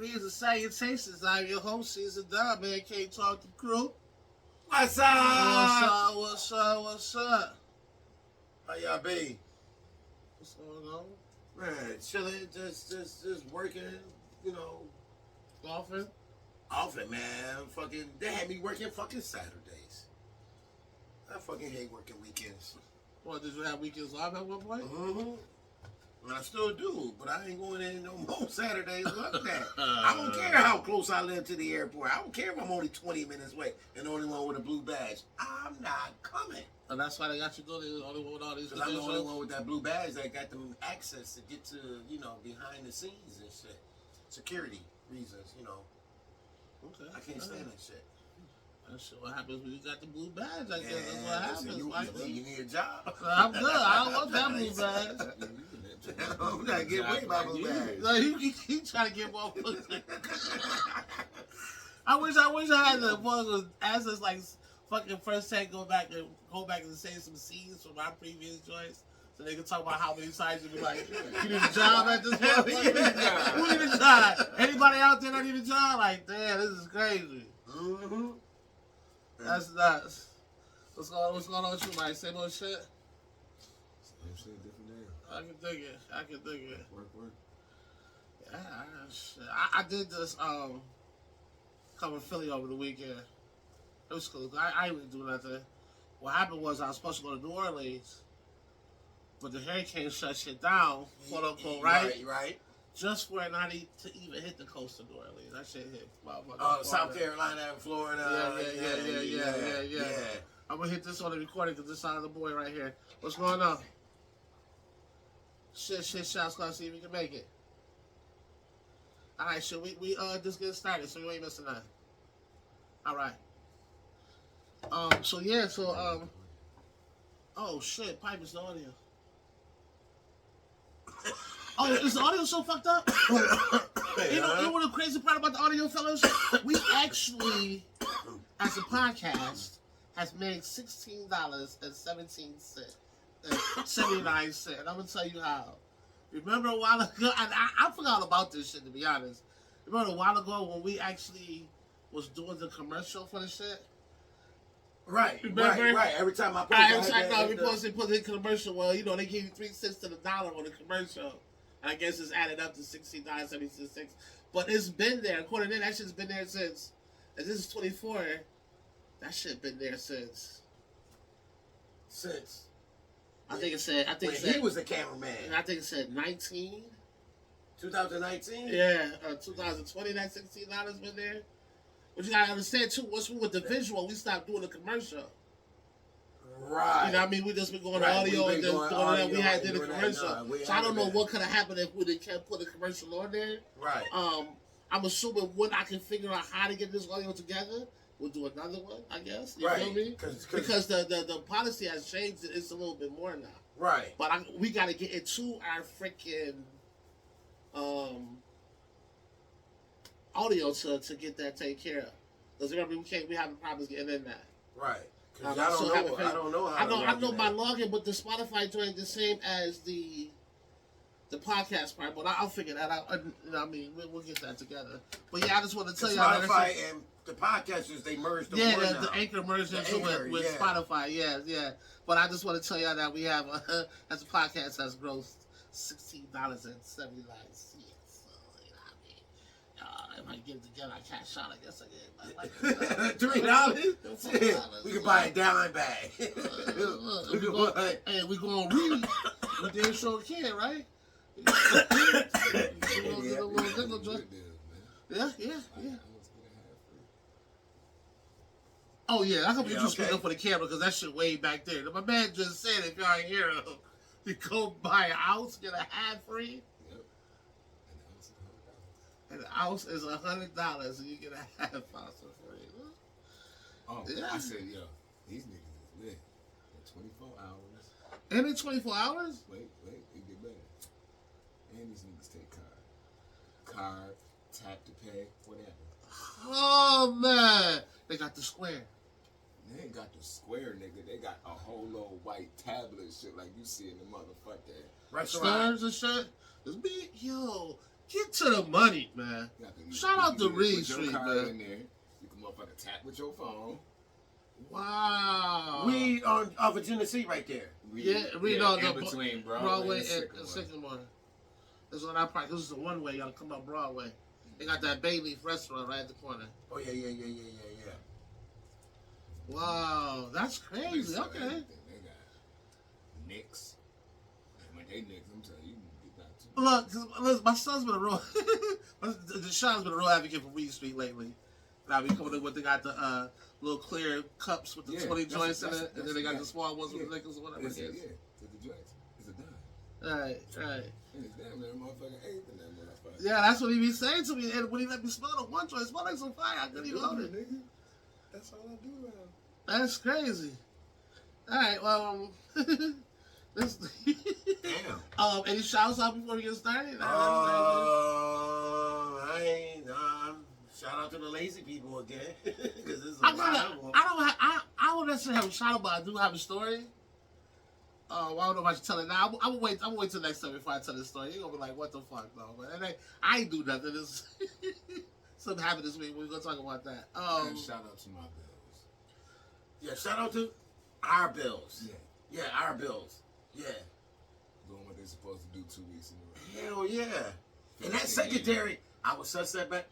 Greetings and salutations. I'm your host, Caesar Don, Mancave Talk the Crew. What's up? What's up? How y'all be? What's going on? Man, chilling, just working, you know. Golfing? Often, man. Fucking, they had me working fucking Saturdays. I fucking hate working weekends. What, did you have weekends off at one point? Mm-hmm. And I still do, but I ain't going in no more Saturdays like that. I don't care how close I live to the airport. I don't care if I'm only 20 minutes away and the only one with a blue badge. I'm not coming. And that's why they got you doing it, the only one with all these Because I'm the only one with that blue badge that got them access to get to, you know, behind the scenes and shit. Security reasons, you know. Okay. I can't stand that shit. That's what happens when you got the blue badge. I guess that's what happens. You need a job. I'm good. I don't want that blue badge. I'm not getting away by blue badge. No, he trying to get more. I wish I had the one with answers like fucking first take go back and say some scenes from my previous joints. So they can talk about how many times you be like, you need a job at this point? Who need a job? Anybody out there that need a job? Like, damn, this is crazy. Mm-hmm. That's nuts. What's going on with you, Mike? Same old shit? Same shit, different day. I can dig it. Work. Yeah, shit. I did this cover Philly over the weekend. It was cool. I didn't really do nothing. What happened was I was supposed to go to New Orleans, but the hurricane shut shit down, quote unquote, right? Right. Just for it not to even hit the coast of New Orleans. That shit hit. South Carolina and Florida. Yeah. I'm gonna hit this on the recording because this is the boy right here. What's going on? Shit, shots. Let's see if we can make it. All right, so we just get started, so you ain't missing nothing. All right. Oh shit, pipe is the audio. Oh, is the audio so fucked up? You know what the crazy part about the audio, fellas? We actually, as a podcast, has made $16.79. And I'm gonna tell you how. Remember a while ago, and I forgot about this shit, to be honest. Remember a while ago when we actually was doing the commercial for the shit? Right. Every time I put the commercial. Well, you know, they give you 3 cents to the dollar on the commercial. I guess it's added up to $16.76. But it's been there. According to that shit's been there since. And this is 24. That shit been there since. I think it said. He was the cameraman. I think it said 19. 2019. Yeah, 2020. That $16 been there. But you gotta understand too. Once we with the visual, we stopped doing the commercial. Right. You know what I mean? We just been going to audio and then we had did a commercial. So I don't know what could have happened if we didn't put a commercial on there. Right. I'm assuming when I can figure out how to get this audio together, we'll do another one, I guess. You feel me? Because the policy has changed. It's a little bit more now. Right. But we got to get into our freaking audio to get that taken care of. Because remember, we having problems getting in that. Right. I don't know how I know my login, but the Spotify joint the same as the podcast part, but I'll figure that out. You know what I mean, we'll get that together. But yeah, I just want to tell y'all that Spotify and the podcasters, they merged the Anchor merged into with Spotify. Yeah. But I just want to tell y'all that we have as a podcast has grossed $16.79. If I get it together, I cash out. I guess I get $3. We can buy a dime bag. We gonna read. We damn sure can, right? Yeah. Oh yeah, I hope you just speak up for the camera because that shit way back there. My man just said if y'all ain't hear him, you go buy a house, get a half free. An ounce is $100, and you get a half ounce for free. Oh, yeah. I said, yo, these niggas is lit. In 24 hours. And in 24 hours? Wait, it get better. And these niggas take card, tap to pay, whatever. Oh man, they got the square. They ain't got the square, nigga. They got a whole little white tablet shit like you see in the motherfucker. Stars and shit. It's big, yo. Get to the money, man. You Shout out to put Reed your Street, card man. in there. You can motherfucker tap with your phone. Wow. We on Virginia Sea right there. Reed on in the between Broadway and Sycamore. Sycamore. This is what I practice. This is the one way y'all come up Broadway. They got that Bay Leaf restaurant right at the corner. Oh yeah. Wow, that's crazy. They Okay. got Knicks. When they Knicks, I'm telling you, you got to. Look, my son's been a real, Deshaun's been a real advocate for Reed Street lately. Now we coming in with they got the little clear cups with the 20 joints in it, and then they got the small ones with the nickels or whatever it is. Yeah, with the joints. It's a dime. Right. And it's damn near motherfucking eighth in that motherfucker. Yeah, that's what he be saying to me. And when he let me smell the one joint, it smelled like some fire. I couldn't even hold it. Nigga. That's all I do around. That's crazy. All right, well, this. Damn. Any shouts out before we get started? Shout out to the lazy people again. Because this is I don't necessarily have a shout out, but I do have a story. I don't know if I should tell it now. I'm gonna wait till next time before I tell this story. You're gonna be like, what the fuck, though? But I ain't do nothing. It's something happened this week. We're gonna talk about that. Shout out to my bills. Yeah, shout out to our bills. Yeah. Yeah, our bills. Yeah. Doing what they're supposed to do 2 weeks in a row. Hell yeah. And that secondary, I was suspect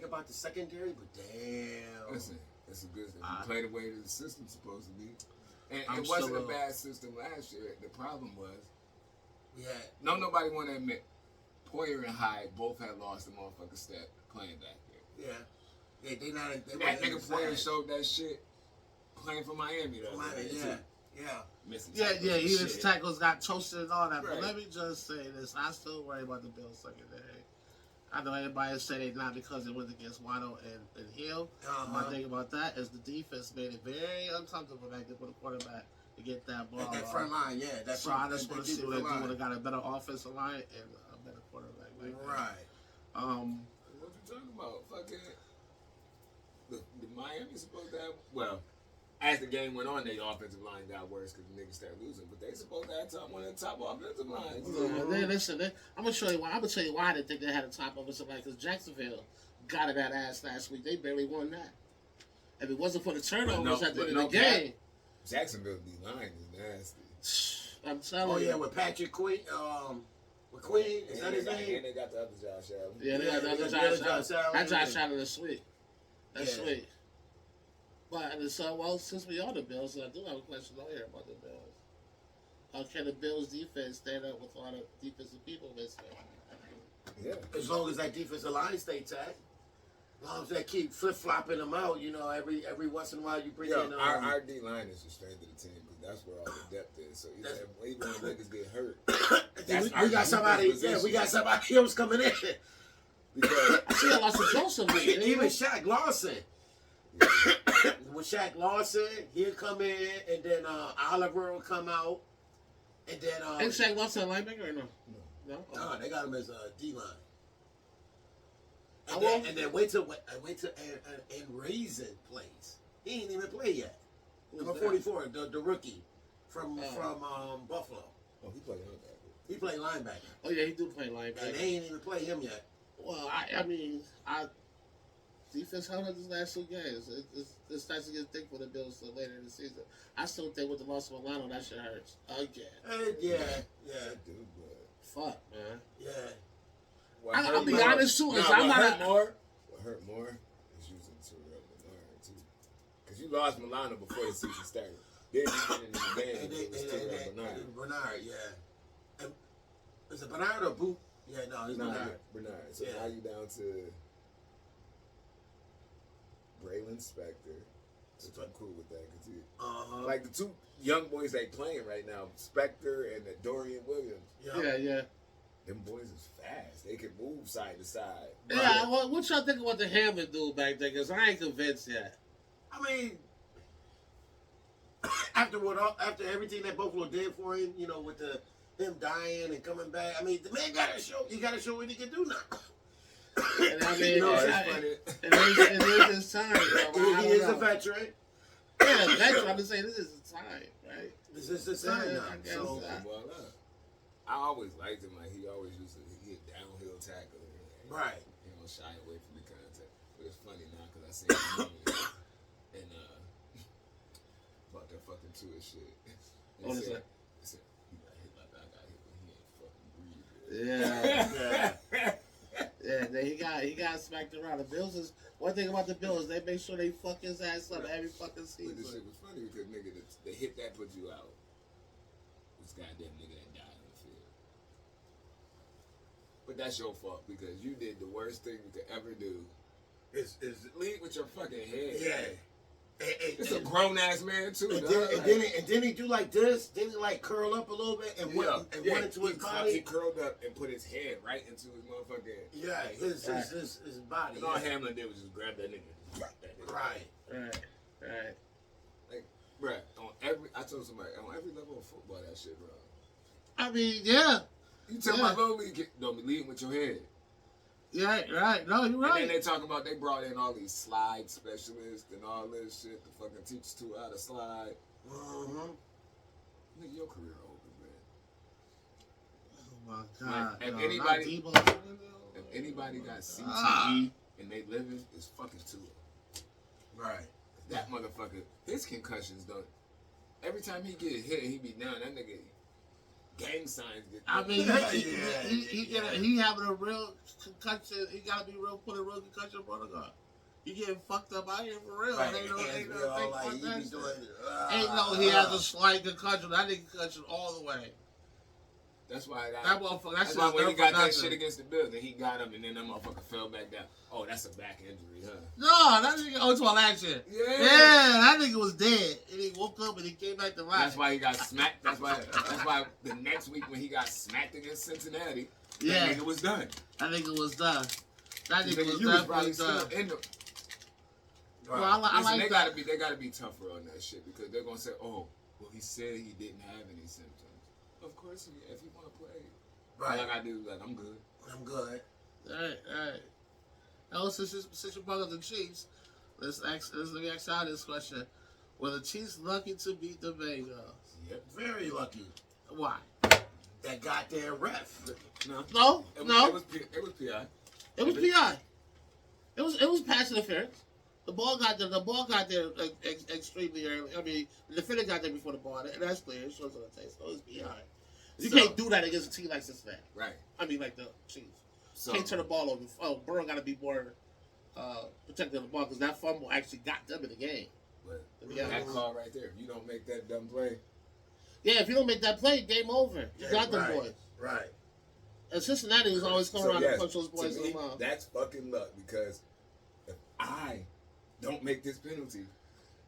about the secondary, but damn. Listen, it's a good thing. You play the way the system's supposed to be. And I'm it wasn't still a bad system last year. The problem was, Yeah. nobody want to admit, Poyer and Hyde both had lost the motherfucking step playing back there. Yeah. Yeah, they That nigga Poyer showed that shit playing for Miami though. Yeah. Missing Yeah, tackles and even his shit. tackles got toasted and all that. Right. But let me just say this: I still worry about the Bills secondary. I know everybody say they not because they went against Waddle and Hill. My thing about that is the defense made it very uncomfortable back there for the quarterback to get that ball. That front line, yeah. That So I just want to see what they do when they got a better offensive line and a better quarterback. Like Right. That. What you talking about? Fucking the Miami supposed to have, well, as the game went on, their offensive line got worse because the niggas started losing. But they supposed to have one of the top offensive lines. Listen, I'm gonna show you why. I'm gonna tell you why I didn't think they had a top offensive line because Jacksonville got it that ass last week. They barely won that. If it wasn't for the turnovers at the end of the game, Jacksonville's D line is nasty. I'm telling you. Oh yeah, with Patrick Queen, with Queen, is that his name? And they got the other Josh Allen. Yeah, they got the other Yeah, Josh Allen. That Josh Allen is sweet. That's Yeah. sweet. But so, well, since we are the Bills, I do have a question on here about the Bills. Can the Bills defense stand up with all the defensive people missing? Yeah. As long as that defensive line stay tight. As long as they keep flip flopping them out, every once in a while you bring in. Our D line is the strength of the team because that's where all the depth is. So even when niggas get hurt, we got somebody. Yeah, we got somebody else coming in. Because I see a lot of Joseph. Even Shaq Lawson. With Shaq Lawson, he'll come in, and then Oliver will come out, and then. Is Shaq Lawson a linebacker or no? No. No, they got him as a D line. I And then wait till and Raisin plays. He ain't even play yet. Number 44, the rookie from Buffalo. oh, he played linebacker. He played linebacker, Oh yeah, he do play and linebacker. they ain't even play him yet. Well, I mean, defense held up these last 2 games. It starts to get thick for the Bills so later in the season. I still think with the loss of Milano, that shit hurts again. Yeah. Dude, but Fuck, man. Yeah. I'll be honest too. I'm not What hurt more is using Terrell Bernard too, because you lost Milano before the season started. Then you get in the game. It was Terrell Bernard. Bernard, yeah. And, is it Bernard or Boot? Yeah, no, he's Bernard. Bernard. So Yeah. now you down to Braylon Spector. So I'm cool with that because like the 2 young boys they playing right now, Spector and Dorian Williams. Yeah. Them boys is fast. They can move side to side. Yeah, well, what y'all think about the Hammond dude back there? Because I ain't convinced yet. I mean, after everything that Buffalo did for him, with him dying and coming back, I mean, the man gotta show what he can do now. And I mean, it is his time. He is a veteran. Yeah, veteran. I'm just saying this is his time, right? This is his time now. I guess So, so. I always liked him. Like he always used to hit downhill tackler. Right. He don't shy away from the contact. But it's funny now because I seen him and about that fucking tour shit. What is that? He said, he got hit like I got hit, but he ain't fucking breathing. Yeah, he got smacked around. The Bills is one thing about the Bills. They make sure they fuck his ass up every fucking season. But this shit was funny because nigga, the hit that put you out. This goddamn nigga that died on the field. But that's your fault because you did the worst thing you could ever do. Is Lead with your fucking head. yeah. It's a grown ass man too. And dog. then he do like this. Then he like curl up a little bit and went into his body. He curled up and put his head right into his motherfucking. Yeah, his body. And all Hamlin did was just grab that nigga. Right. Like, bruh, I told somebody on every level of football that shit wrong. I mean, yeah. You tell my little league don't be leading with your head. Yeah, right. No, you're right. And then they talk about they brought in all these slide specialists and all this shit to fucking teach us how to slide. Mm-hmm. Nigga, your career over, man. Oh my God. Like, if anybody got CTE and they living, it's fucking Tua. Right. That motherfucker, his concussions don't. Every time he get hit, he be down. That nigga, gang signs get. I mean, he having a real concussion. He gotta be put a real concussion protocol. He getting fucked up out here for real. Right. Ain't no He has a slight concussion. That nigga concussion all the way. That's why I got. That motherfucker. That's why when he got that shit against the Bills, then he got him, and then that motherfucker fell back down. Oh, that's a back injury, huh? No, that nigga. Oh, it's all that shit. Yeah, that nigga was dead, and he woke up and he came back to life. That's why he got smacked. That's why the next week when he got smacked against Cincinnati, Yeah. that nigga was done. That nigga was done. That nigga was probably definitely done. still in the. Well, I Listen, like they gotta be tougher on that shit because they're gonna say, oh, well, he said he didn't have any symptoms. Of course, if he wanna play, right. All I gotta do is I'm good. I'm good. Alright. Now, since you brought up the Chiefs, let me ask y'all this question: were the Chiefs lucky to beat the Bengals? Yep. Very lucky. Why? That goddamn ref. No. It was PI. It was PI. It was pass interference. The ball got there extremely early. I mean, the defender got there before the ball, and that's clear. It shows on the tape. So it was PI. You can't do that against a team like Cincinnati. Right. I mean, like the Chiefs. So, Can't turn the ball over. Oh, Burrow got to be more protected on the ball because that fumble actually got them in the game. But that call right there, if you don't make that dumb play. Yeah, if you don't make that play, game over. You got them right, boys. Right. And Cincinnati was always coming around and punch those boys in the mouth. That's fucking luck because if I don't make this penalty,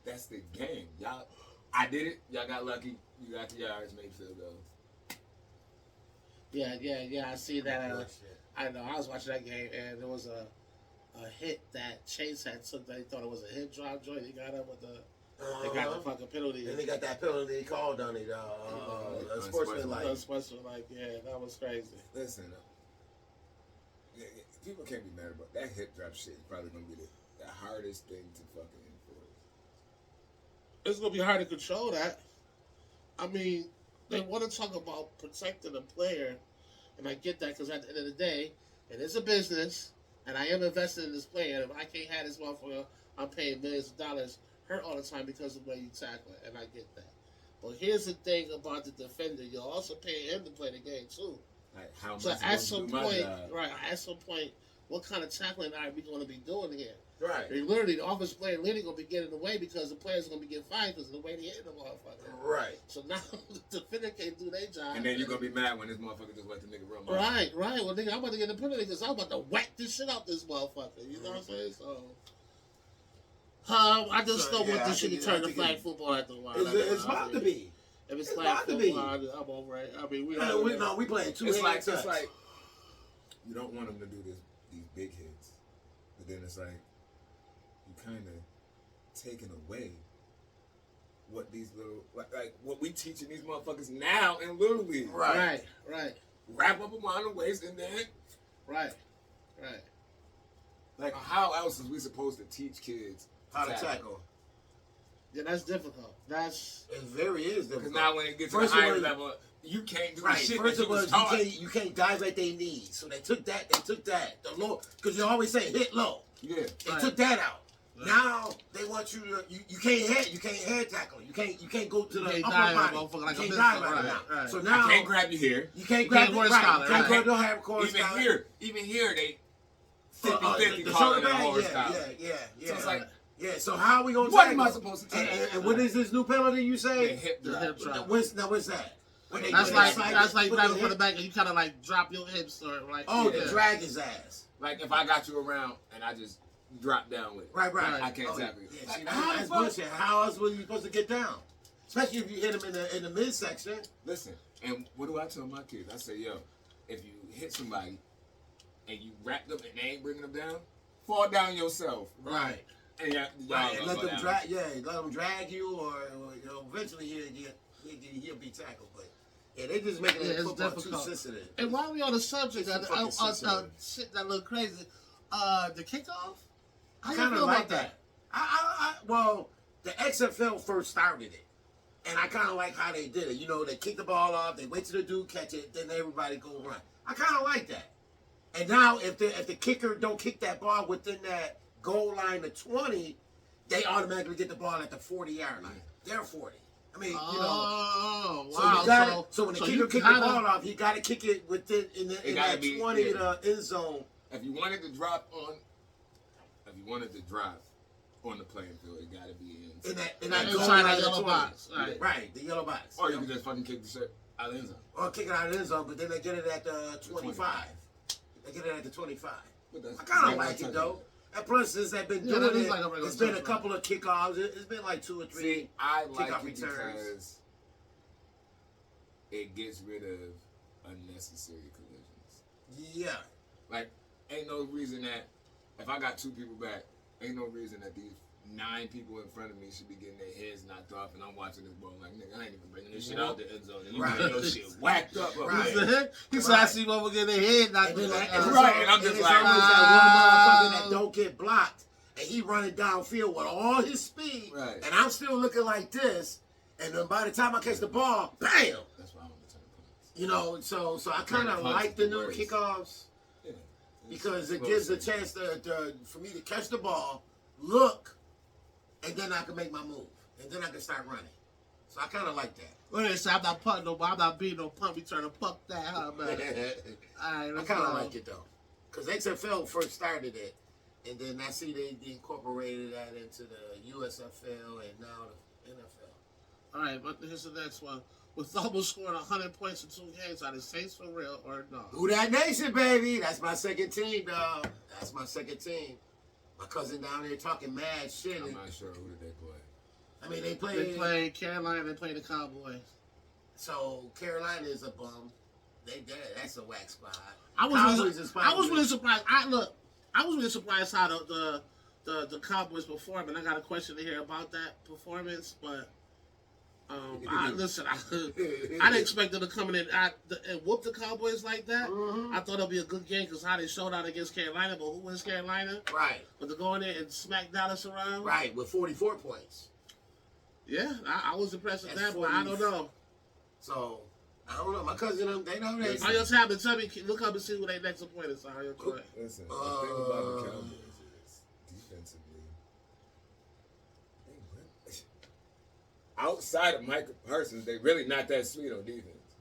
that's the game. Y'all, I did it. Y'all got lucky. You got the yards, made field goal. Yeah. I see that. I know. I was watching that game, and there was a hit that Chase had took that he thought it was a hit drop joint. He got up with the. They got the fucking penalty. And they got that penalty he called on it. Sportsmanlike. Sportsmanlike. Yeah, that was crazy. Listen, people can't be mad about that hip drop shit. Is probably gonna be the hardest thing to fucking enforce. It's gonna be hard to control that. I mean, they want to talk about protecting a player, and I get that because at the end of the day, it is a business, and I am invested in this player. And if I can't have this motherfucker, I'm paying millions of dollars hurt all the time because of the way you tackle it, and I get that. But here's the thing about the defender: you're also paying him to play the game too. Like how So much at some point, what kind of tackling are we going to be doing here? Right. I mean, literally, the offensive player literally going to be getting away because the player's going to be getting fined because of the way they hit the motherfucker. Right. So now the defender can't do their job. And then you're going to be mad when this motherfucker just let the nigga run. Right. Well, nigga, I'm about to get a penalty because I'm about to whack this shit out this motherfucker. You know what I'm saying? So, I just don't want this shit to turn to flag football after a while. It's about to be. If it's flag football, I'm over it. I mean, we playing two it's like you don't want them to do these big hits, but then it's like you kind of taking away what these little like what we teaching these motherfuckers now in Little League. Right. Wrap up around the waist and then right. Like how else is we supposed to teach kids how to tackle? Yeah, that's difficult. It's very difficult. Because now when it gets to the higher level, you can't do Right. the shit First that of you all, was taught. you can't dive at their knees. So they took that. The low, because you always say hit low. Yeah. They took that out. Right. Now they want you to you can't head tackle. You can't go to the upper body. Like you can't dive right now. Right. So now I can't grab you here. You can't grab the right. You can't go have Even here they 50-50 the calling shoulder it a bag. horse collar. Yeah. So it's like, so how are we gonna? What am I supposed to take? And what is this new penalty you say? The hip drop. What's that? That's like grabbing for the back and you kind of like drop your hips or like. To drag his ass. Like if I got you around and I just drop down with it. Right. I can't tackle you. Yeah, see, that's bullshit. How else were you supposed to get down? Especially if you hit him in the midsection. Listen, and what do I tell my kids? I say, yo, if you hit somebody and you wrap them and they ain't bringing them down, fall down yourself. Right. And and let them drag. Yeah, let them drag you, or eventually he'll be tackled. But yeah, they just making it football too sensitive. And while we on the subject, shit that look crazy, the kickoff. I kind of like that. Well, the XFL first started it, and I kind of like how they did it. You know, they kick the ball off, they wait till the dude catch it, then everybody go run. I kind of like that. And now, if the kicker don't kick that ball within that goal line to 20, they automatically get the ball at the 40-yard line. They're 40. I mean, wow. So when the kicker kick the ball off, he got to kick it within in that 20 the end zone. If you wanted to drop on the playing field, it got to be in that goal line, that yellow box. Right, the yellow box. Or you can just fucking kick the shit out of the end zone. Or kick it out of the end zone, but then they get it at the 25. They get it at the 25. I kind of like it, though. And plus, since they've been doing it, it's been a couple of kickoffs. It's been like 2 or 3 See, I like kickoff it returns. because it gets rid of unnecessary collisions. Yeah. Like, ain't no reason that if I got 2 people back, ain't no reason that these 9 people in front of me should be getting their heads knocked off, and I'm watching this ball like, nigga, I ain't even bringing this shit out the end zone, and you getting your shit whacked up. He said, I see one get their head knocked off. And I'm just like, always that one motherfucker that don't get blocked, and he running downfield with all his speed, and I'm still looking like this, and then by the time I catch the ball, bam! That's why I don't return punts. You know, so I kind of like the new kickoffs because it gives a chance for me to catch the ball, look, and then I can make my move, and then I can start running. So I kind of like that. Wait, so I'm not punting nobody. I'm not beating no punt return. Fuck that, huh, man? All right, I kind of like it though, because XFL first started it, and then I see they incorporated that into the USFL and now the NFL. All right, but here's the next one. With almost scoring 100 points in 2 games, are the Saints for real or no? Who that nation, baby? That's my second team, dog. That's my second team. My cousin down there talking mad shit. I'm not sure who did they play. I mean, they play Carolina. They play the Cowboys. So Carolina is a bum. That's a whack spot. I was really surprised. I was really surprised how the Cowboys performed, and I got a question to hear about that performance. But I didn't expect them to come in and whoop the Cowboys like that. I thought it'd be a good game because how they showed out against Carolina. But who wins Carolina? Right. But to go in there and smack Dallas around. Right, with 44 points. Yeah, I was impressed with that, but I don't know. So, I don't know. My cousin, they know that. On your tablet, tell me, look up and see who they next appointments are. Listen, the thing about the Cowboys is defensively, outside of Michael Parsons, they really not that sweet on defense.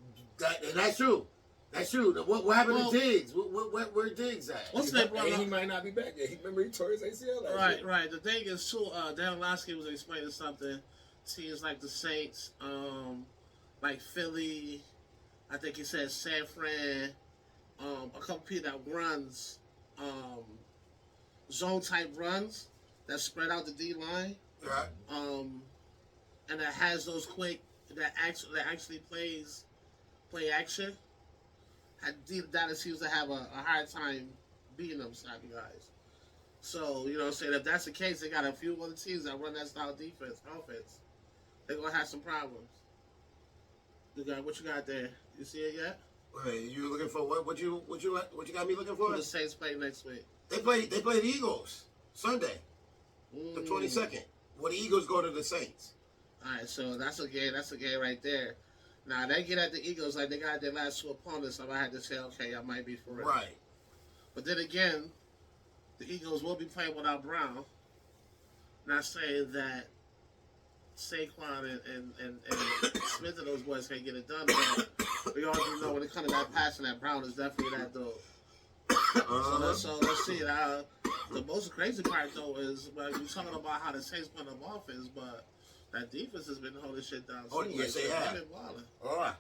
That's true. That's true. What happened to Diggs? Where Diggs at? What's that, brother? He might not be back yet. Remember he tore his ACL last year. Right. The thing is, too, Dan Lasky was explaining something. Teams like the Saints, like Philly, I think he said San Fran, a couple people that runs zone type runs that spread out the D line. Right. And that has those quick that actually play action. Dallas seems to have a hard time beating them type of guys. So, you know what I'm saying? If that's the case, they got a few other teams that run that style of offense. They're going to have some problems. What you got there? You see it yet? Wait, you looking for what? What you got me looking for? The Saints play next week. They play the Eagles Sunday, the 22nd. When the Eagles go to the Saints. All right, so that's a game right there. Now they get at the Eagles like they got their last two opponents. So I had to say, okay, I might be for real. Right. But then again, the Eagles will be playing without Brown. Not saying that Saquon and Smith and those boys can't get it done, but we all do know when it comes to that passing, that Brown is definitely that dude. So let's see. The most crazy part though is when you're talking about how the Saints put up offense, but that defense has been holding shit down. Oh, yes, they have. They've been balling. All right.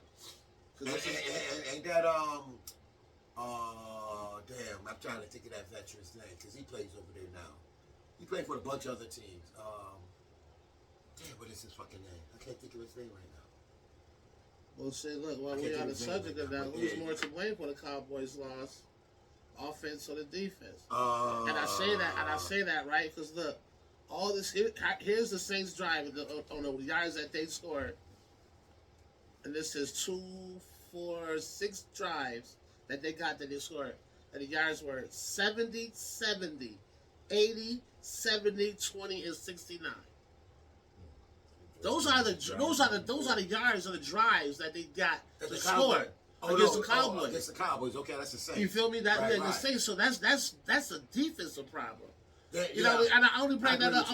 Ain't that damn, I'm trying to think of that veteran's name because he plays over there now. He played for a bunch of other teams. Damn, what is his fucking name? I can't think of his name right now. Well, shit, look, while we're on the subject of that, who's more to blame for the Cowboys' loss? Offense or the defense? And I say that right because look, all this here's the Saints drive on the yards that they scored, and this is 2, 4, 6 drives that they scored, and the yards were 70, 70, 80, 70, 20, and 69. Those are the yards of the drives that they got to score. Against the Cowboys. Against the Cowboys. Okay, that's the same. You feel me? That right, the Saints. So that's a defensive problem. You know, and I only bring that up.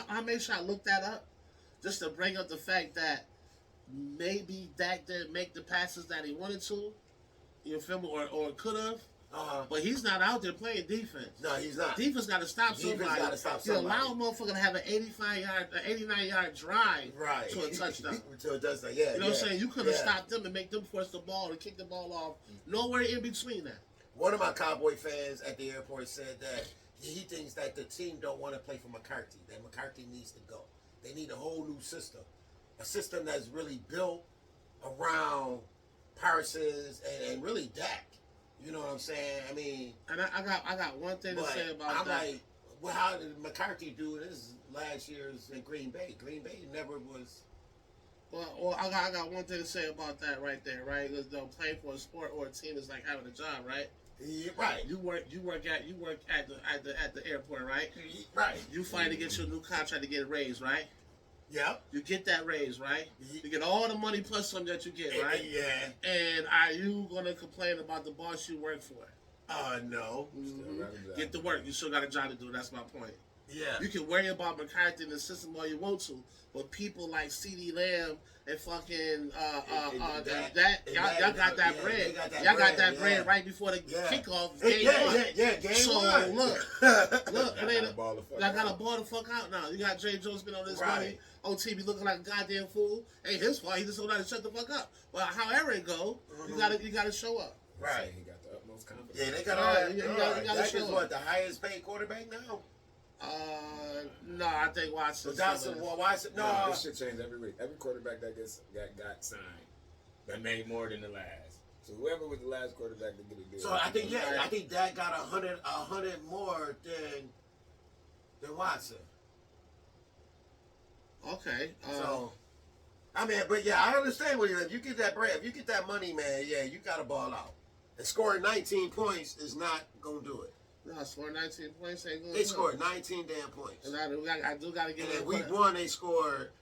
I made sure I looked that up, just to bring up the fact that maybe Dak didn't make the passes that he wanted to. You feel me? Or could have. But he's not out there playing defense. No, he's not. Defense got to stop somebody. You allow a motherfucker to have an 89-yard drive to a touchdown. To a touchdown, yeah. You know what I'm saying? You could have stopped them and make them force the ball and kick the ball off. Nowhere in between that. One of my Cowboy fans at the airport said that he thinks that the team don't want to play for McCarthy. That McCarthy needs to go. They need a whole new system. A system that's really built around Parsons and really Dak. You know what I'm saying? I mean, and I got one thing to say about that. I'm like, well, how did McCarthy do this last year's in Green Bay? Green Bay never was. Well, I got one thing to say about that right there, right? Because playing for a sport or a team is like having a job, right? Yeah, right. You work at the airport, right? Right. You fight to get your new contract to get a raise, right? Yep. You get that raise, right? You get all the money plus some that you get, right? Yeah. And are you gonna complain about the boss you work for? No. Mm-hmm. Get to work. You still got a job to do. That's my point. Yeah. You can worry about McCarthy and the system all you want to, but people like C.D. Lamb and fucking y'all got that bread. Y'all got that bread right before the kickoff. Game one. Look, I gotta ball the fuck out now. You got Jay Jones been on this money on TV looking like a goddamn fool. Ain't his fault. He just told to shut the fuck up. But however it go, you gotta show up. Right. He got the utmost confidence. Yeah, they got all that. You gotta show up. What, the highest paid quarterback now? No, I think Watson. Watson. No, this shit change every week. Every quarterback that got signed, that made more than the last. So whoever was the last quarterback to get a deal. So I think Dak got 100 more than Watson. Okay. So, I mean, but yeah, I understand what if you get that bread, if you get that money, man, yeah, you got to ball out. And scoring 19 points is not gonna do it. No, scoring 19 points ain't gonna do it. They scored 19 damn points. And I do got to get. And in week 1, they scored.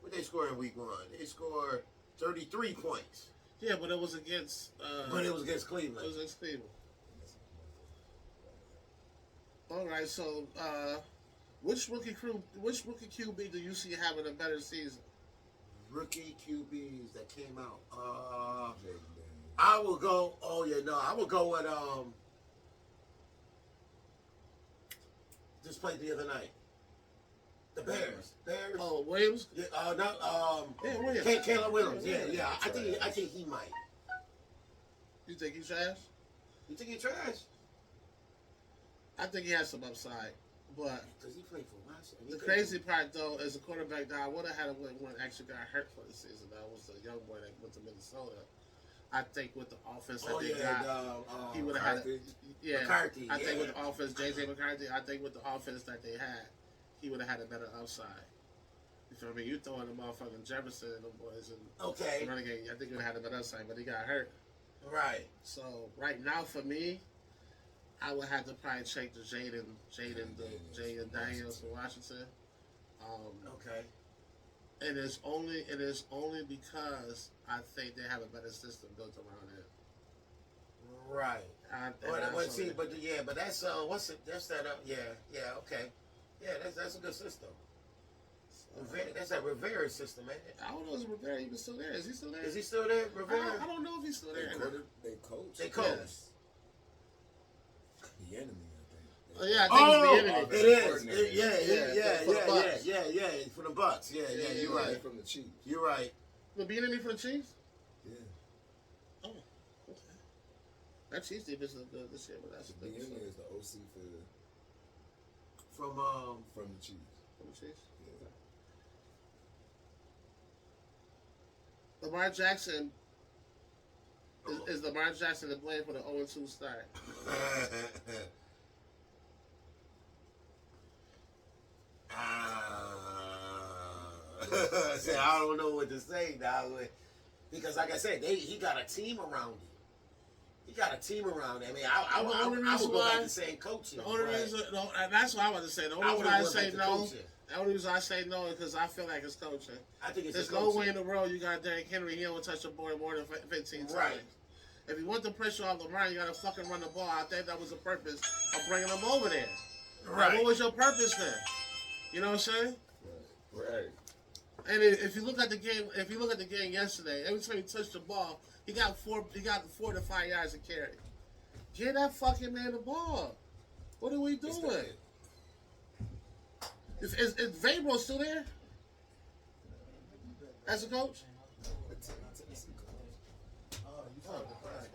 What they scored in week 1? They scored 33 points. Yeah, but it was against. But it was against Cleveland. It was against Cleveland. All right, so which rookie QB do you see having a better season? Rookie QBs that came out. I will go. Oh yeah, no, I will go with just played the other night. The Bears. Oh, Williams. Yeah, not Williams. Caleb Williams. Yeah. I think he might. You think he's trash? You think he's trash? I think he has some upside, but because he played for Washington. The crazy part though is the quarterback that I would have had when actually got hurt for the season. That was the young boy that went to Minnesota. I think with the offense that they got, he would have had. McCarthy. I think with the offense, J.J. McCarthy. I think with the offense that they had, he would have had a better upside. You feel me? You throwing the motherfucking Jefferson and them boys and running game. I think he would have had a better upside, but he got hurt. Right. So right now for me, I would have to probably check the Jaden Daniels from Washington. Okay. It is only because I think they have a better system built around it. Right. But that's what's it? That's that. Okay. Yeah, that's a good system. That's that Rivera system, man. I don't know if Rivera even still there. Is he still there? Is he still there, Rivera? I don't know if he's still there. They coach. They coach. The enemy, I think. Yeah, I think it it's the enemy. Yeah. For the Bucks. Yeah. You're right. From the Chiefs. You're right. The enemy for the Chiefs? Yeah. Oh, okay. That Chiefs defense is good this year, but that's the enemy is the OC from the Chiefs. From the Chiefs. Yeah. Lamar Jackson is Lamar Jackson to blame for the 0-2 start. I don't know what to say, dog. Because, like I said, he got a team around him. He got a team around him. I mean, I would go back to saying coaching. The only reason, that's what I want to say. The only reason I say no. The only reason I say no is because I feel like it's coaching. I think it's There's no way in the world you got Derrick Henry. He don't touch the ball more than 15 times. Right. If you want the pressure off Lamar, you got to fucking run the ball. I think that was the purpose of bringing him over there. Right. What was your purpose then? You know what I'm saying? Right. And if you look at the game, yesterday, every time he touched the ball, he got 4 to 5 yards of carry. Get that fucking man the ball. What are we doing? Is Vabro still there? As a coach?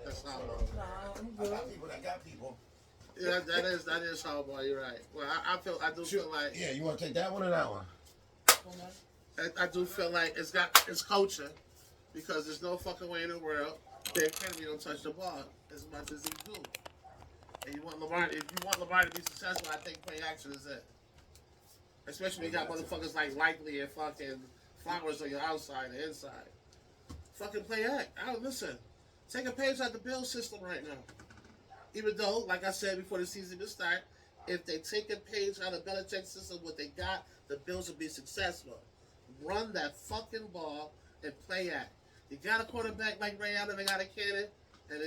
That's not I got people. Yeah, that is how boy. You're right. Well, I do feel like. Yeah, you want to take that one or that one? I do feel like it's coaching because there's no fucking way in the world that Kennedy don't touch the ball as much as he do. And if you want Lamar to be successful, I think play action is it. Especially when you got motherfuckers like Likely and fucking Flowers on your outside and inside. Fucking play act. Listen, take a page out the Bills system right now. Even though, like I said before the season will start, if they take a page out of Belichick's system, what they got, the Bills will be successful. Run that fucking ball and play act. You got a quarterback like Ray Allen, they got a cannon, and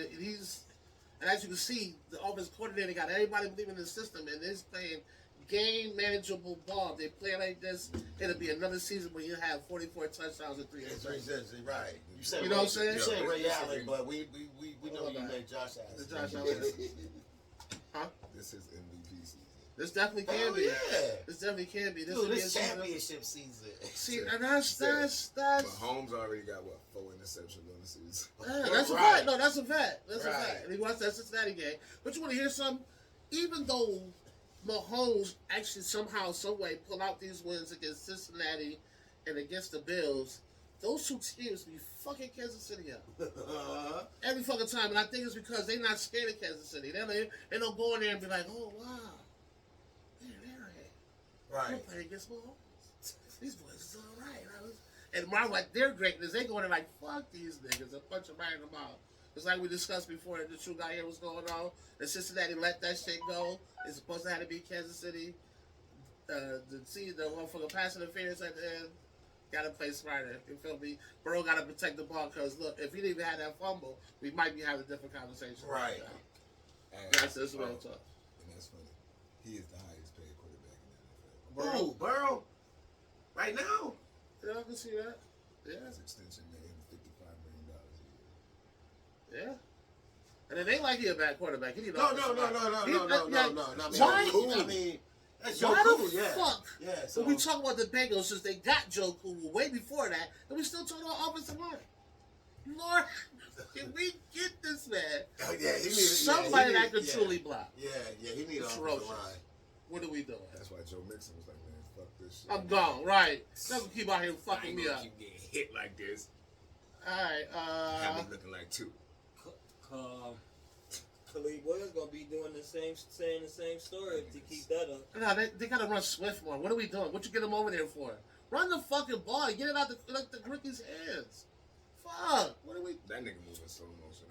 as you can see, the offensive coordinator got everybody believing in the system, and they're playing game manageable ball. If they play like this, it'll be another season where you have 44 touchdowns and 3 interceptions. Right. You know what I'm saying? You said Ray Allen, but we know you made Josh Allen. Josh Allen. Huh? This is MVP season. This definitely can be. Yeah. This definitely can be. This championship season. See, and that's. Mahomes already got 4 interceptions on the season. Yeah, that's a fact. No, that's a fact. That's a fact. And he watched that Cincinnati game. But you want to hear something? Even though Mahomes actually somehow, some way, pull out these wins against Cincinnati and against the Bills, those two teams be fucking Kansas City up every fucking time. And I think it's because they're not scared of Kansas City. They don't go in there and be like, oh wow, right. We're playing against Mahomes. These boys is all right. And Mark, like their greatness, they go in there like fuck these niggas and punch them right in the mouth. It's like we discussed before. The true guy here was going on. The Cincinnati let that shit go. It's supposed to have to be Kansas City. The motherfucker pass interference at the end. Gotta play smarter. You feel me? Burrow gotta protect the ball because look, if he didn't even have that fumble, we might be having a different conversation. Right. That's real talk. And that's funny. He is the highest paid quarterback in the NFL. Burrow? Right now? Yeah, I can see that. Yeah. His extension made him $55 million a year. Yeah. And then they like he a bad quarterback. He need No. Why? I mean, that's Joe why Cool, the fuck? Yeah. So When we talk about the Bengals, since they got Joe Cool way before that, and we still talking about offensive line. Lord, can we get this man? Oh, yeah, he needs somebody that can truly block. Yeah, he needs an offensive line. What are we doing? That's why Joe Mixon was like, man, fuck this shit. I'm gone. Right. Don't keep out here fucking me up. Keep getting hit like this. All right. Have me looking like 2. Khalid Williams gonna be doing saying the same story to keep that up. No, they gotta run Swift more. What are we doing? What you get him over there for? Run the fucking ball. Get it out the rookie's hands. Fuck. What are we? That nigga moving slow motion.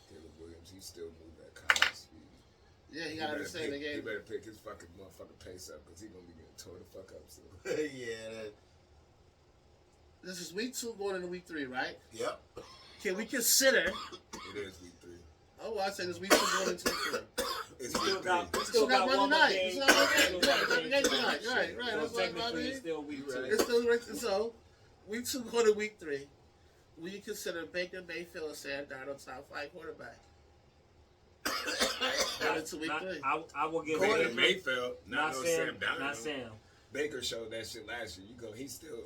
Caleb Williams, he still moving at college speed. Yeah, he gotta understand the game. He better pick his fucking motherfucking pace up because he gonna be getting tore the fuck up soon. Yeah. this is week 2 going into week 3, right? Yep. Can we consider? It is week 3. Oh, I said this week 2 going into week 3. It's We week 3. we Still got one Monday more night. game. It's not okay. Still got Right, game right, tonight. right. So That's what I technically, mean. it's still week 2. It's still so. Week 2 going to week 3. Will you consider Baker Mayfield and Sam Darnold top 5 quarterback? Going into week 3. I will give Baker Baker. Mayfield, not no Sam Darnold. Not Sam. Baker showed that shit last year. He's still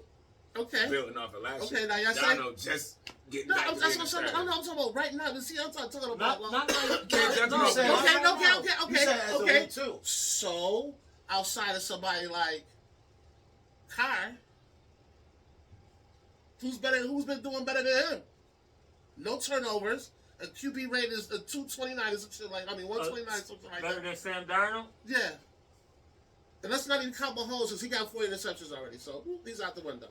Okay. building off of last Okay, year. now y'all say. Darnold just getting No, back to that's what being I'm saying. starter. I'm talking about right now. But see, I'm talking about. Not like can't judge no, him. no, Okay, no, no. You said as a okay. week 2. So, outside of somebody like Carr, who's been doing better than him? No turnovers. A QB rate is a 229 or something like. 129 something like Better that. than Sam Darnold? Yeah. And let's not even count Mahomes because he got 40 interceptions already. So he's out the window.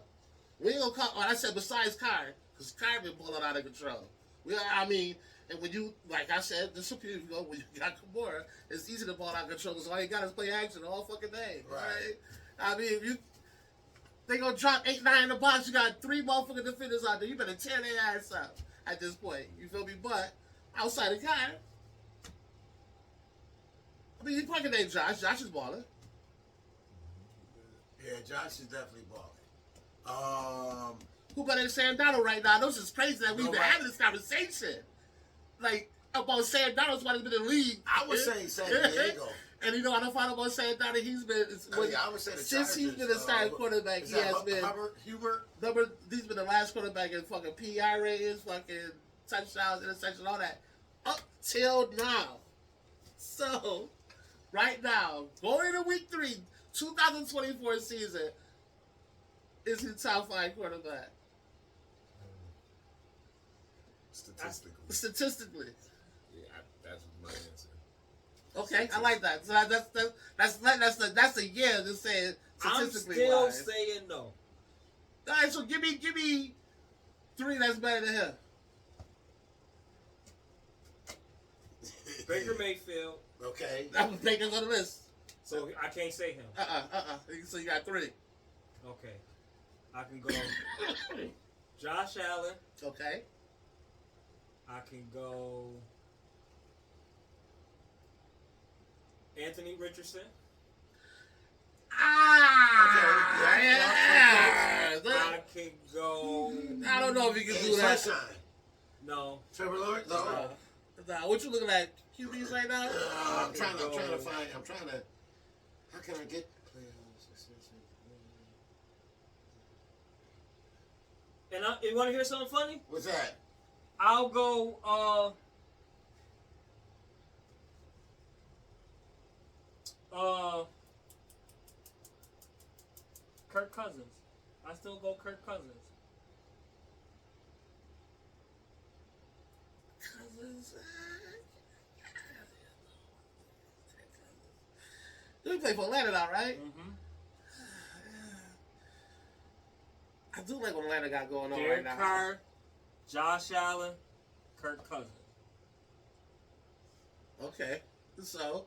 We ain't gonna count. I said besides Carr, because Carr been balling out of control. And when you, like I said, this a few years ago, when you got Kamara, it's easy to ball out of control because all you got is play action all fucking day. Right? If they gonna drop 8-9 in the box, you got 3 motherfucking defenders out there. You better tear their ass up at this point. You feel me? But outside of Carr, you probably can name Josh. Josh is balling. Yeah, Josh is definitely balling. Who better than Sam Darnold right now? This is crazy that we've been Nobody. having this conversation. Like, about Sam Darnold's about to be in the league. I would say San Diego. And you know, I don't find out about Sam Darnold. He's been, I would say the since he's Chargers, been a starting quarterback, is he that has been, Hubert? he's been the last quarterback in fucking PI ratings, fucking touchdowns, interceptions, all that. Up till now. So, right now, going into week 3, 2024 season, is he top 5 quarterback? Statistically. Yeah, that's my answer. Okay, I like that. So that's a yeah. Just saying I'm statistically still wise. saying no. All right, so give me 3 that's better than him. Baker Mayfield. Okay. I'm Baker's on the list. So I can't say him. So you got 3. Okay. I can go Josh Allen. Okay. I can go Anthony Richardson. Okay, yeah. I can go. I don't know if you can do Hey, that. Sunshine. No. Trevor Lawrence? No. What you looking at? QBs right now? I'm trying to. How can I get And you want to hear something funny? What's that? I'll go. Kirk Cousins. I still go Kirk Cousins. Cousins. You play for Atlanta now, right? Mm-hmm. I do like what Atlanta got going on Derek right now. Carr, Josh Allen, Kirk Cousins. Okay, so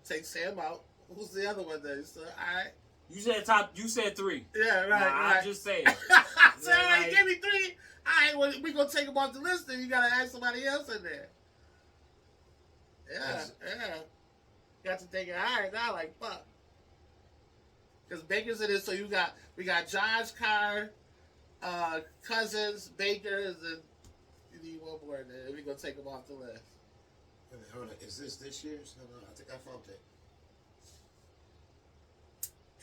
take Sam out. Who's the other one then? So, all right. You said top. You said 3. Yeah, right. Nah, right. I'm just saying. So like, give me 3. All right, well, we gonna take them off the list. Then you gotta add somebody else in there. Yeah. Got to think. All right, now like fuck. Because Baker's in it, so we got Josh Carr, Cousins, Baker, and you need one more in there. We gonna take them off the list. Hold on. Is this year's? No, I think I found it.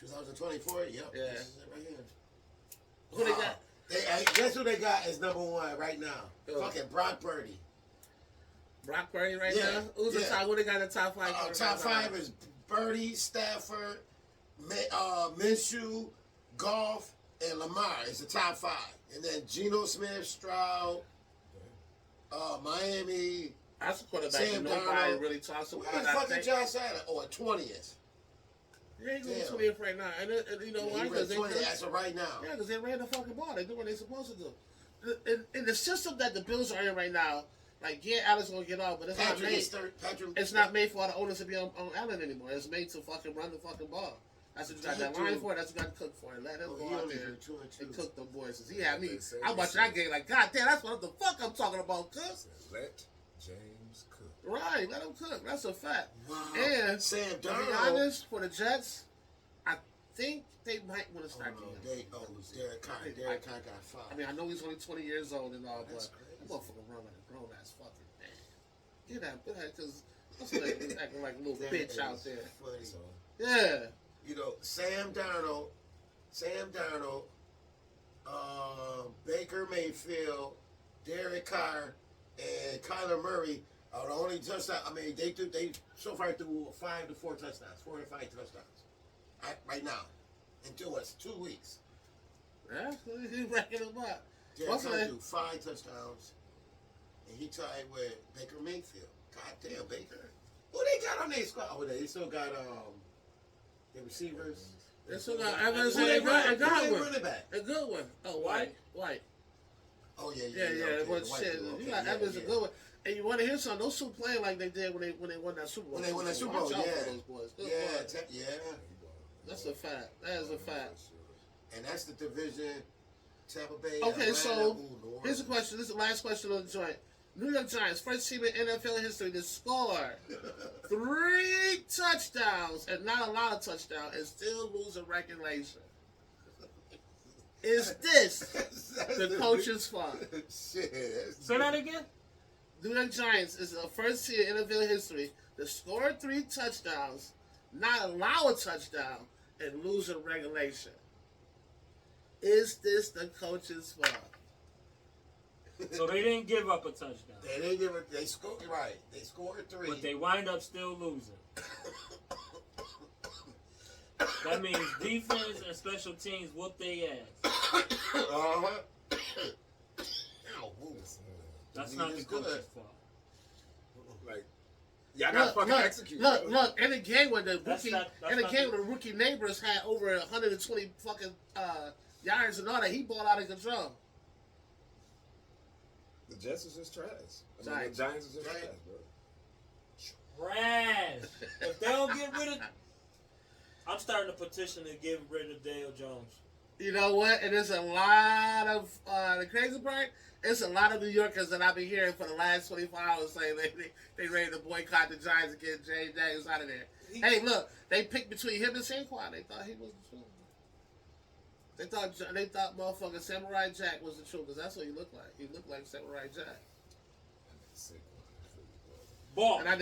2024? Yep. Yeah. This is it right here. Who they got? Guess who they got as number 1 right now? Who? Fucking Brock Purdy. Brock Purdy right Yeah, now? Who's the top? Who they got in the top 5? Top 5 is Purdy, Stafford, Minshew, Goff, and Lamar. It's the top 5. And then Geno Smith, Stroud, Miami. That's a quarterback Sam that nobody Darnold. really talks about. Where's fucking Josh Allen? Or 20th. Yeah, he's going Damn. 20th right now. And you know why? He Because ranked 20th as of right now. Yeah, because they ran the fucking ball. They do what they're supposed to do. In the system that the Bills are in right now, like, yeah, Allen's going to get off, but it's not made. It's not made for all the owners to be on Allen anymore. It's made to fucking run the fucking ball. That's what you got that line for. That's what you got to cook for. Let him go out there and cook them boys. Cause he had me. I watched that game like, God damn, that's what the fuck I'm talking about, cuz. Let James cook. Right, let him cook. That's a fact. Wow. And Sam to be Darnold. honest, for the Jets, I think they might want to start Derek Carr. Derek Carr got fired. I mean, I know he's only 20 years old and all, That's but crazy. that motherfucker run like a grown ass fucking man. Get that, because that's like acting like a little That bitch is out there. Funny. So, Yeah. You know, Sam Darnold, Baker Mayfield, Derek Carr, and Kyler Murray are the only touchdowns. I mean, they so far threw 5 to 4 touchdowns, 4 to 5 touchdowns, right now, in 2 weeks. Yeah, he's racking them up. Derek Carr threw 5 touchdowns, and he tied with Baker Mayfield. God damn, Baker. Who they got on their squad? Oh, they still got the receivers. They still got Evans Who they and Godwin. running back? A good one. Oh, White. Oh yeah. Yeah. But shit, you got Evans a good one. And you want to hear something? Those two playing like they did when they won that Super Bowl. When they won that Super Bowl, Watch out yeah. for those boys. Good boys. Yeah. That's a fact. That is a fact. And that's the division. Tampa Bay. Okay, Atlanta, so New here's a Orleans. question. This is the last question on the joint. New York Giants, first team in NFL history to score 3 touchdowns and not a lot of touchdowns and still lose in regulation. Is this the coach's fault? Shit. Say that again? New York Giants is the first team in NFL history to score 3 touchdowns, not allow a touchdown, and lose in regulation. Is this the coach's fault? So they didn't give up a touchdown. They didn't give it. They scored right. They scored 3. But they wind up still losing. That means defense and special teams whoop their ass. That's not the coach's fault. like, y'all got fucking execute. Look, in the game when the That's rookie, not- that's in the not game the- when the rookie neighbors had over 120 fucking yards and all that, he balled out of control. The Jets is just trash. The Giants. Giants is just trash, bro. Trash. If they don't get rid of... I'm starting a petition to get rid of Dale Jones. You know what? And there's a lot of the crazy part. It's a lot of New Yorkers that I've been hearing for the last 24 hours saying they ready to boycott the Giants and get Jay Daniels out of there. Hey, look, they picked between him and Saquon. They thought he was the truth. They thought motherfucking Samurai Jack was the truth because that's what he looked like. He looked like Samurai Jack. Ball. And that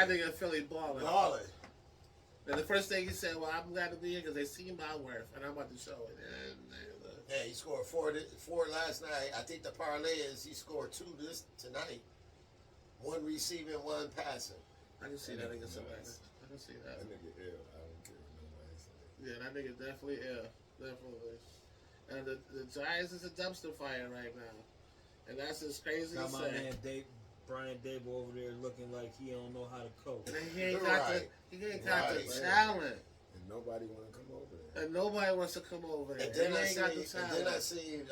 nigga in Philly balling. Balling. And the first thing he said, well, I'm glad to be here because they see my worth and I'm about to show it. And Yeah, he scored 4 last night. I think the parlay is he scored 2 tonight. 1 receiving, 1 passing. I can see that nigga somebody. I can see that. That nigga ill. I don't care what nobody says. Yeah, that nigga definitely ill. Definitely. And the Giants is a dumpster fire right now. And that's as crazy Got as my say. man Brian Dable over there looking like he don't know how to coach. And he ain't got Right. the talent. And nobody want to come over there. And nobody wants to come over there. And then He I ain't got the seen, and talent. then I seen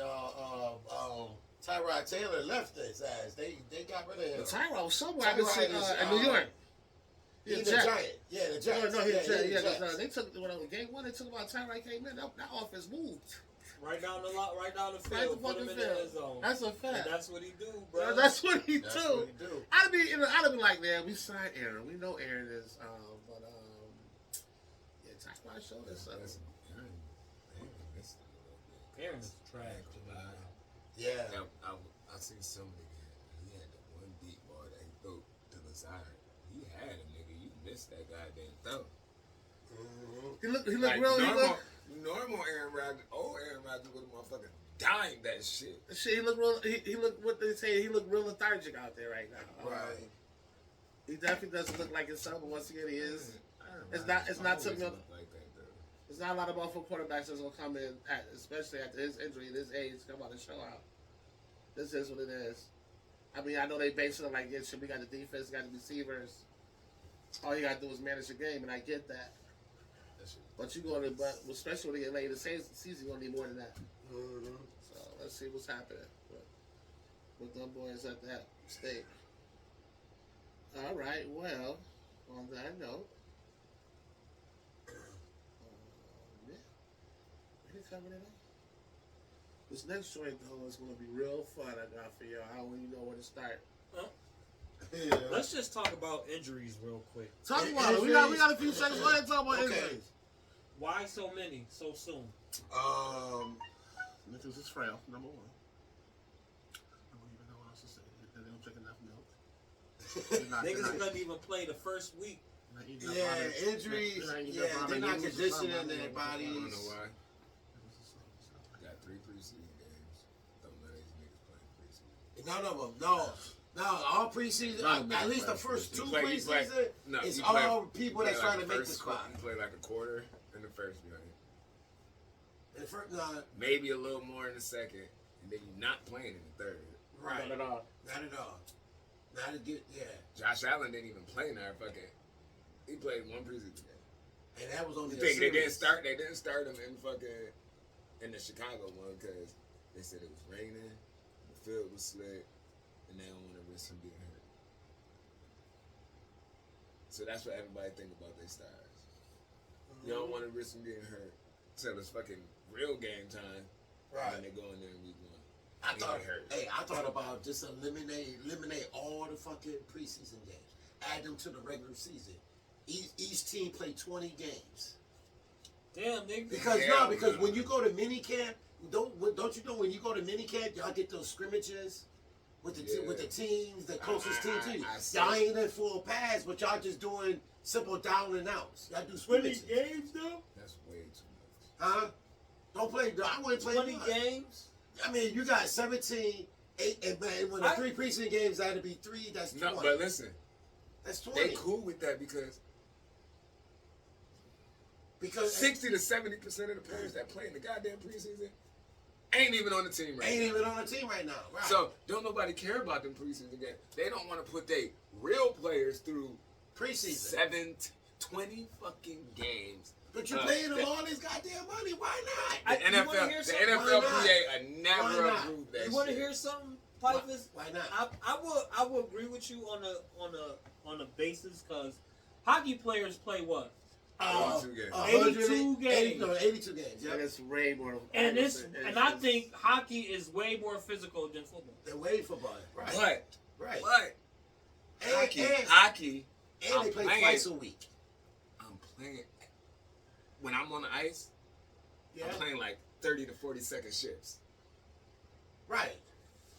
Tyrod Taylor left his ass. They got rid of him. But Tyrod was somewhere I can see Tyrod is, in New York. He's He's a a Jet. giant. Yeah, the Giants. No, he's a Jet. the Yeah, Giants. they took when game 1. They took about Tyrod came in. That offense moved. Right down the field, Right the put him fucking in the field. end zone. That's a And fact. that's what he do, bro. That's what he That's do. what he do. I'd be like, man, we signed Aaron. We know Aaron is, but yeah, Tyrod showed us something. Aaron's trash. Yeah. I seen somebody. He had the one deep ball that he threw to the side. He had a nigga. You missed that goddamn throw. Mm-hmm. He looked Like real. normal Aaron Rodgers, old Aaron Rodgers would have motherfucking dying that shit. He looked real. He looked what they say. He looked real lethargic out there right now. Right. He definitely doesn't look like himself, but once again, he is. It's not Always something. look like that, though. There's not a lot of motherfucking quarterbacks that's gonna come in, especially after his injury and his age, come out and show out. This is what it is. I mean, I know they base it on like, yeah, shit, we got the defense, got the receivers. All you gotta do is manage the game, and I get that. But you gonna, especially when you get late in the season, you're gonna need more than that. Mm-hmm. So let's see what's happening with them boys at that state. All right. Well, on that note, it coming in. This next joint though is gonna be real fun. I got for y'all. How will you know where to start? Yeah. Let's just talk about injuries real quick. Talk about it. We got a few seconds. Go ahead and talk about Okay. injuries. Why so many so soon? Niggas is frail. Number one. I don't even know what else to say. They don't drink enough milk. Niggas couldn't even play the first week. Yeah, injuries. Yeah, they're not conditioning their I bodies. don't know why. Got 3 preseason games. Don't let these niggas play preseason. None of them. No, all preseason. At least the first 2 preseason. It's all people that's trying to make the squad. You play like a quarter in the first game. The first, no, Maybe a little more in the second, and then you're not playing in the third. right. Not at all. Not at all. Not a good. Yeah. Josh Allen didn't even play in our fucking. He played 1 preseason game. And that was only. You think they didn't start? They didn't start him in fucking in the Chicago one because they said it was raining, the field was slick, and they don't want to risk him getting hurt. So that's what everybody think about their stars. You don't want to risk him getting hurt till it's fucking real game time. Right. And they go in there and week 1. I thought about just eliminate all the fucking preseason games. Add them to the regular season. Each team play 20 games. Damn, nigga. Because when you go to minicamp, don't you know when you go to minicamp, y'all get those scrimmages with the teams, the closest team to you. Y'all ain't in full pads, but y'all just doing simple down and outs. Y'all do 20 scrimmages. games though? That's way too much. Huh? Don't play. I wouldn't play 20 much. games? I mean, you got 17, 8, and when the 3 preseason games had to be 3, that's 20. No, but listen, That's 20. they cool with that because Because 60 to 70% of the players that play in the goddamn preseason ain't even on the team right ain't now. even on the team right now. Right. So don't nobody care about them preseason games. They don't want to put their real players through preseason. 20 fucking games. But you paying them all this goddamn money. Why The not? You wanna hear the something? NFLPA Why never not? approved that You want to shit. hear something, Pipers? Why not? I will agree with you on a basis because hockey players play what? 82 games. 82 games. No, 82 games. Yeah. And it's way more. And I think hockey is way more physical than football. They're waiting for ball. Right. Right. But And hockey, they play playing. twice a week. I'm playing. When I'm on the ice, Yeah. I'm playing like 30 to 40-second shifts. Right.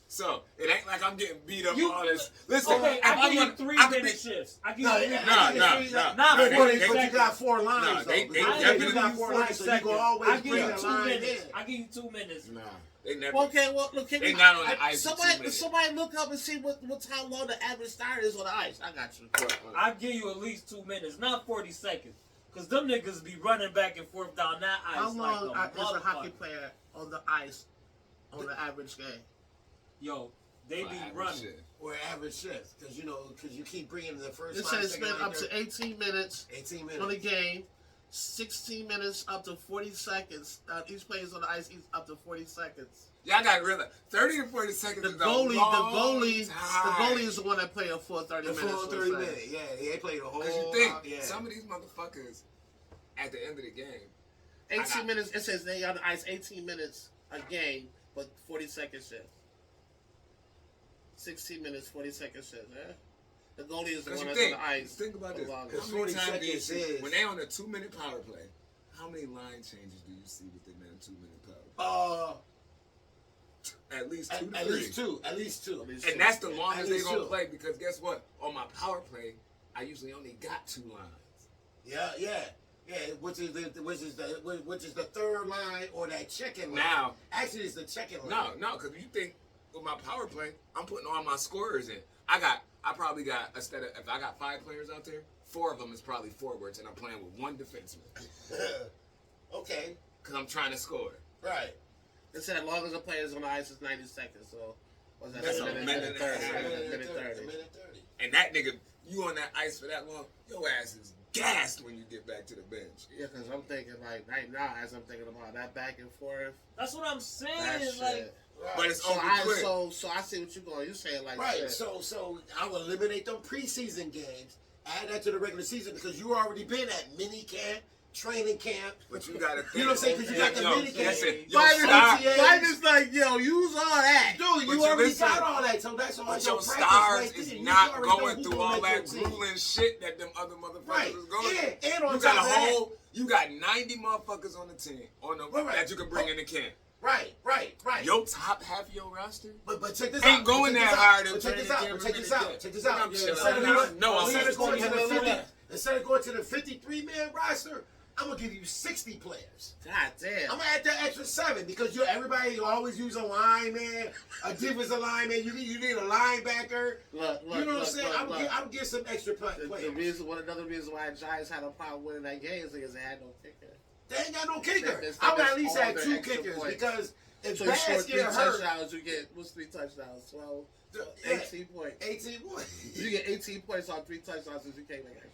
So it ain't like I'm getting beat up You- all this. Listen, Okay, if I I'm give you gonna- 3 I could minute be- shifts. I give No, you 3 yeah, No, minutes. no. Not No, 40 they- But you got 4 lines. No, though. they Because definitely you got you 4 40 lines, so you seconds. can always I give bring you a 2 line minutes. in. I give you 2 minutes. Nah, they never. Okay, well, look, They not on the ice for 2 Somebody, minutes. somebody look up and see what's how long the average star is on the ice. I got you. I give you at least 2 minutes, not 40 seconds. Because them niggas be running back and forth down that ice How like long a is a hockey motherfucker. player on the ice on the average game? Yo, they be running. Shit. Or average shift. Because, because you keep bringing the first It line, says second spend line, up third- to 18 minutes 18 on the minutes. game, 16 minutes up to 40 seconds. Each player is on the ice up to 40 seconds. Y'all got to realize 30 to 40 seconds The is goalie, a long the time. goalie is the one that play a full 30 The minutes. full so 30 it's like- minutes. Yeah, they played the whole. Because you think yeah. some of these motherfuckers at the end of the game, 18 minutes. It says they on the ice 18 minutes a game, but 40-second shift. 16 minutes, 40-second shift. Yeah? The goalie is the because one you that's think, on the ice. think about this. the longest. Because How many 40 times do you seconds see, is- when they on a 2-minute power play, how many line changes do you see within that 2-minute power play? At least 2 to 3. At least two. At least two. And that's the At longest they least gonna two. play because guess what? On my power play, I usually only got 2 lines. Yeah, which is the third line or that checking line. Now, Actually, it's the checking line. no, because you think with my power play, I'm putting all my scorers in. I probably got, instead of, if I got 5 players out there, 4 of them is probably forwards, and I'm playing with 1 defenseman Okay, because I'm trying to score. right. It said as long as the player is on the ice is 90 seconds. So what's that? That's a a minute, minute and a 30. half. Minute 30. A minute 30. And that nigga, you on that ice for that long, your ass is gassed when you get back to the bench. Yeah, because I'm thinking like right now, as I'm thinking about that back and forth, That's what I'm that saying. shit. Like, Right. But it's So over I quick. so I see what you're going. You saying like Right, shit. so I will eliminate them preseason games, add that to the regular season because you already been at mini camp training camp. But you gotta think. You know what I'm saying? Because you got the mini camp. Listen, yo, Fighter's stop. OTAs. like, yo, use all that. Dude, But you you already listen, got all that, so that's all But your your practice stars right is there. You not already know going who through gonna all make that your team. grueling shit that them other motherfuckers Right. is going through. Yeah, and on You top got a of that, whole, you got 90 motherfuckers on the team, Right. that you can bring in the camp. right. Your top half of your roster But check this ain't out. going But check that this hard out. in But check this training out. camp But check and this out. everything. Check this out. I'm chilling. Instead of No, going to the 53-man roster, I'm gonna give you 60 players. God damn. I'm gonna add that extra 7 because you always use a lineman, a defensive lineman. You need a linebacker. Look, You know what I'm saying? I would get some extra players. Another reason why the Giants had a problem winning that game is because they had no kicker. They ain't got no kicker. That's I would at least all have their 2 extra kickers points. because if So you score Bass 3 get hurt, touchdowns, you get, what's 3 touchdowns? 12, yeah, 18 points. 18 points. You get 18 points on 3 touchdowns if you can't make it.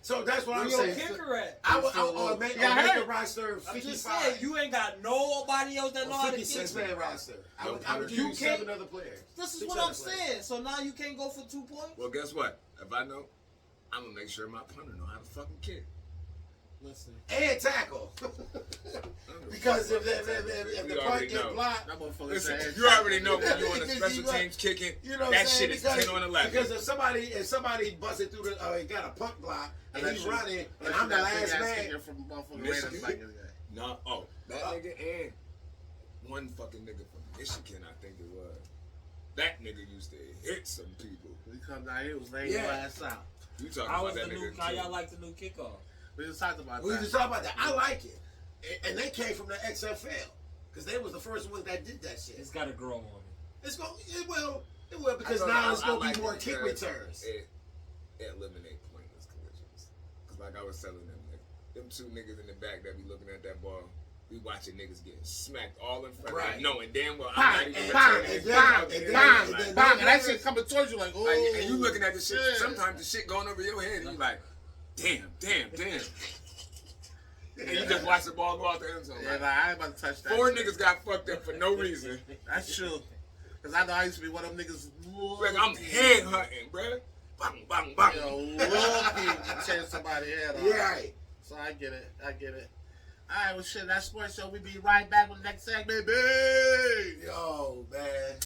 So that's what Where I'm your saying. kicker at? I would make the roster I'm 55. just saying, you ain't got nobody else that know how to kick. 56-man roster. I would give You you can't- 7 other players. This is 6 what other I'm players. saying. So now you can't go for 2 points? Well, guess what? If I know, I'm gonna make sure my punter know how to fucking kick. Listen, And tackle. Because if You the punt already get know. blocked, that motherfucker Listen, said, you already know when you're on the Because special you got- teams kicking. you know what That I'm saying? shit is Because- 10 on 11. Because if somebody busted through he got a punt block and he's running and I'm the last man. From motherfucking Michigan. Raiders back in the day. No, that nigga and one fucking nigga from Michigan, I think it was. That nigga used to hit some people. We come down here, it was laying your Yeah. ass out. You talking How about was that the new? nigga? How too. y'all like the new kickoff? We just talked about We that. just talk about that. I like it. And they came from the XFL. Because they was the first ones that did that shit. It's got to grow on me. It will because I now it's I gonna like be more it kick because returns. It eliminate pointless collisions. Cause like I was telling them, them 2 niggas in the back that be looking at that ball, we watching niggas getting smacked all in front of Right. them, knowing damn well I'm Bang, not even bang, returning this bang, kick. and bang, then- bang, and that shit coming towards you like, oh. Like, and you looking at the shit, shit. sometimes the shit going over your head, and you like, damn. And you just watch the ball go out the end zone. Yeah, Like, like, I ain't about to touch that. 4 shit. niggas got fucked up for no reason. That's true. Because I know I used to be one of them niggas. Like, I'm head hunting, bruh. Bang, bang, bang. Yo, looking to tear somebody's head off. Yeah, right. So I get it. All right, well, shit, that's sports show. We be right back with the next segment, baby. Yo, man.